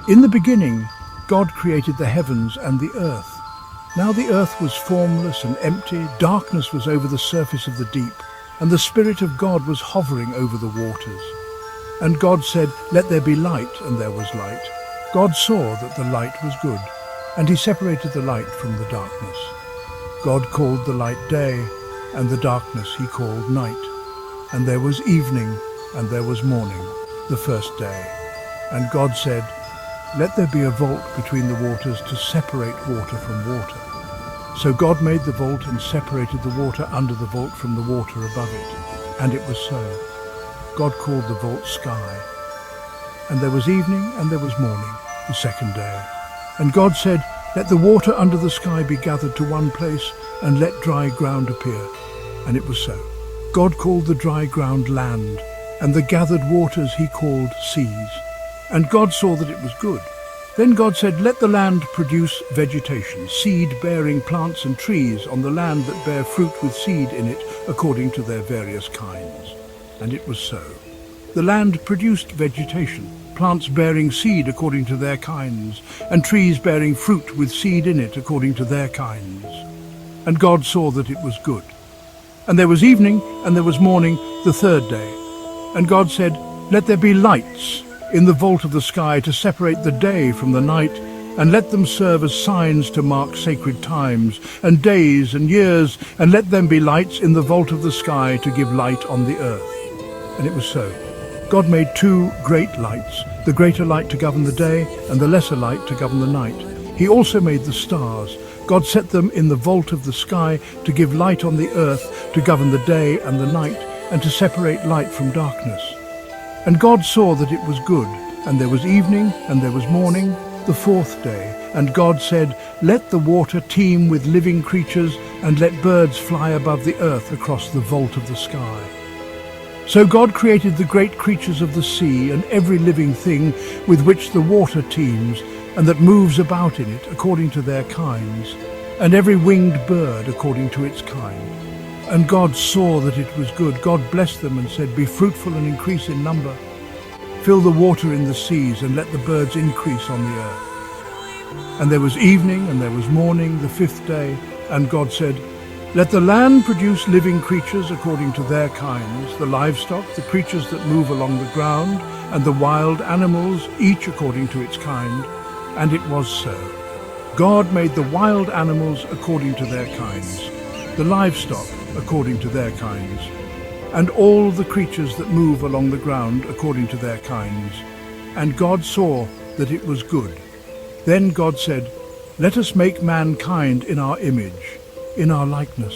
In the beginning, God created the heavens and the earth. Now the earth was formless and empty, darkness was over the surface of the deep, and the Spirit of God was hovering over the waters. And God said, "Let there be light," and there was light. God saw that the light was good, and he separated the light from the darkness. God called the light day, and the darkness he called night. And there was evening, and there was morning, the first day. And God said, "Let there be a vault between the waters to separate water from water." So God made the vault and separated the water under the vault from the water above it. And it was so. God called the vault sky. And there was evening and there was morning, the second day. And God said, "Let the water under the sky be gathered to one place, and let dry ground appear." And it was so. God called the dry ground land, and the gathered waters he called seas. And God saw that it was good. Then God said, "Let the land produce vegetation, seed-bearing plants and trees on the land that bear fruit with seed in it according to their various kinds." And it was so. The land produced vegetation, plants bearing seed according to their kinds, and trees bearing fruit with seed in it according to their kinds. And God saw that it was good. And there was evening and there was morning, the third day. And God said, "Let there be lights in the vault of the sky to separate the day from the night, and let them serve as signs to mark sacred times, and days and years, and let them be lights in the vault of the sky to give light on the earth." And it was so. God made two great lights, the greater light to govern the day, and the lesser light to govern the night. He also made the stars. God set them in the vault of the sky to give light on the earth, to govern the day and the night, and to separate light from darkness. And God saw that it was good, and there was evening and there was morning, the fourth day. And God said, "Let the water teem with living creatures, and let birds fly above the earth across the vault of the sky." So God created the great creatures of the sea and every living thing with which the water teems, and that moves about in it according to their kinds, and every winged bird according to its kind. And God saw that it was good. God blessed them and said, "Be fruitful and increase in number. Fill the water in the seas, and let the birds increase on the earth." And there was evening and there was morning, the fifth day. And God said, "Let the land produce living creatures according to their kinds, the livestock, the creatures that move along the ground, and the wild animals, each according to its kind." And it was so. God made the wild animals according to their kinds, the livestock according to their kinds, and all the creatures that move along the ground according to their kinds. And God saw that it was good. Then God said, "Let us make mankind in our image, in our likeness,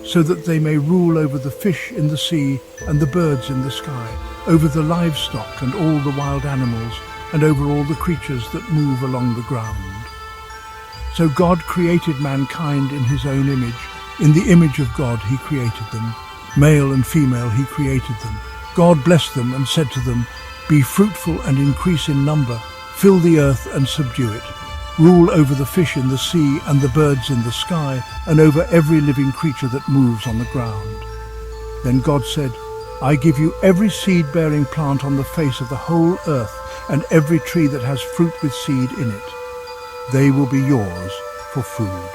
so that they may rule over the fish in the sea and the birds in the sky, over the livestock and all the wild animals, and over all the creatures that move along the ground." So God created mankind in his own image. In the image of God he created them. Male and female he created them. God blessed them and said to them, "Be fruitful and increase in number. Fill the earth and subdue it. Rule over the fish in the sea and the birds in the sky, and over every living creature that moves on the ground." Then God said, "I give you every seed-bearing plant on the face of the whole earth, and every tree that has fruit with seed in it. They will be yours for food.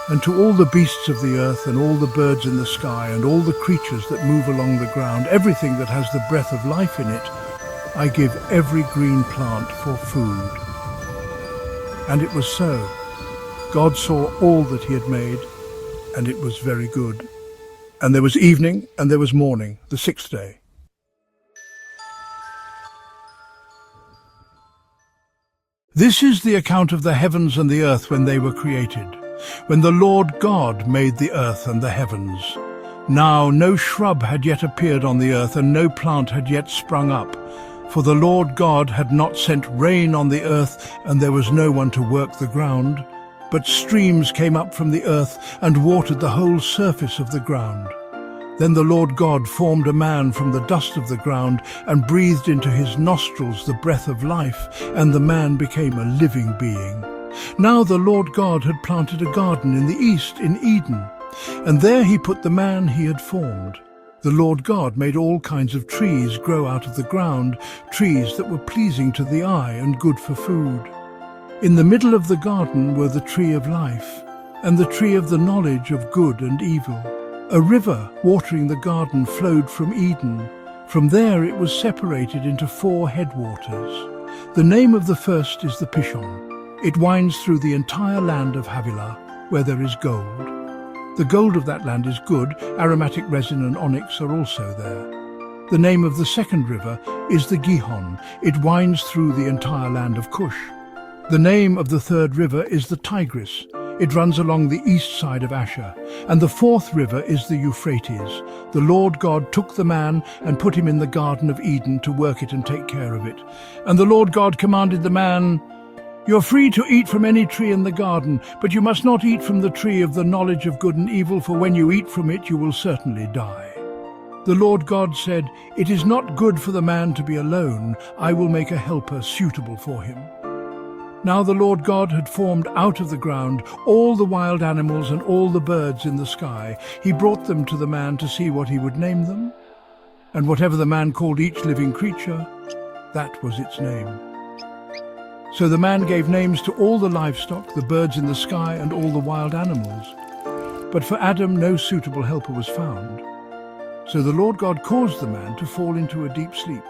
And to all the beasts of the earth, and all the birds in the sky, and all the creatures that move along the ground, everything that has the breath of life in it, I give every green plant for food." And it was so. God saw all that he had made, and it was very good. And there was evening and there was morning, the sixth day. This is the account of the heavens and the earth when they were created, when the Lord God made the earth and the heavens. Now no shrub had yet appeared on the earth, and no plant had yet sprung up, for the Lord God had not sent rain on the earth, and there was no one to work the ground. But streams came up from the earth and watered the whole surface of the ground. Then the Lord God formed a man from the dust of the ground, and breathed into his nostrils the breath of life, and the man became a living being. Now the Lord God had planted a garden in the east in Eden, and there he put the man he had formed. The Lord God made all kinds of trees grow out of the ground, trees that were pleasing to the eye and good for food. In the middle of the garden were the tree of life, and the tree of the knowledge of good and evil. A river watering the garden flowed from Eden. From there it was separated into 4 headwaters. The name of the first is the Pishon. It winds through the entire land of Havilah, where there is gold. The gold of that land is good, aromatic resin and onyx are also there. The name of the second river is the Gihon. It winds through the entire land of Cush. The name of the third river is the Tigris. It runs along the east side of Asher. And the fourth river is the Euphrates. The Lord God took the man and put him in the Garden of Eden to work it and take care of it. And the Lord God commanded the man, "You're free to eat from any tree in the garden, but you must not eat from the tree of the knowledge of good and evil, for when you eat from it you will certainly die." The Lord God said, "It is not good for the man to be alone. I will make a helper suitable for him." Now the Lord God had formed out of the ground all the wild animals and all the birds in the sky. He brought them to the man to see what he would name them. And whatever the man called each living creature, that was its name. So the man gave names to all the livestock, the birds in the sky, and all the wild animals. But for Adam no suitable helper was found. So the Lord God caused the man to fall into a deep sleep.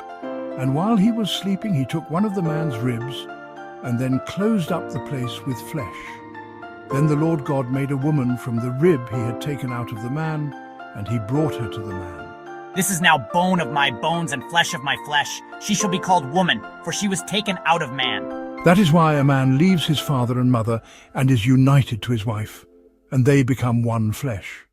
And while he was sleeping, he took one of the man's ribs and then closed up the place with flesh. Then the Lord God made a woman from the rib he had taken out of the man, and he brought her to the man. This is now bone of my bones and flesh of my flesh. She shall be called woman, for she was taken out of man. That is why a man leaves his father and mother and is united to his wife, and they become one flesh.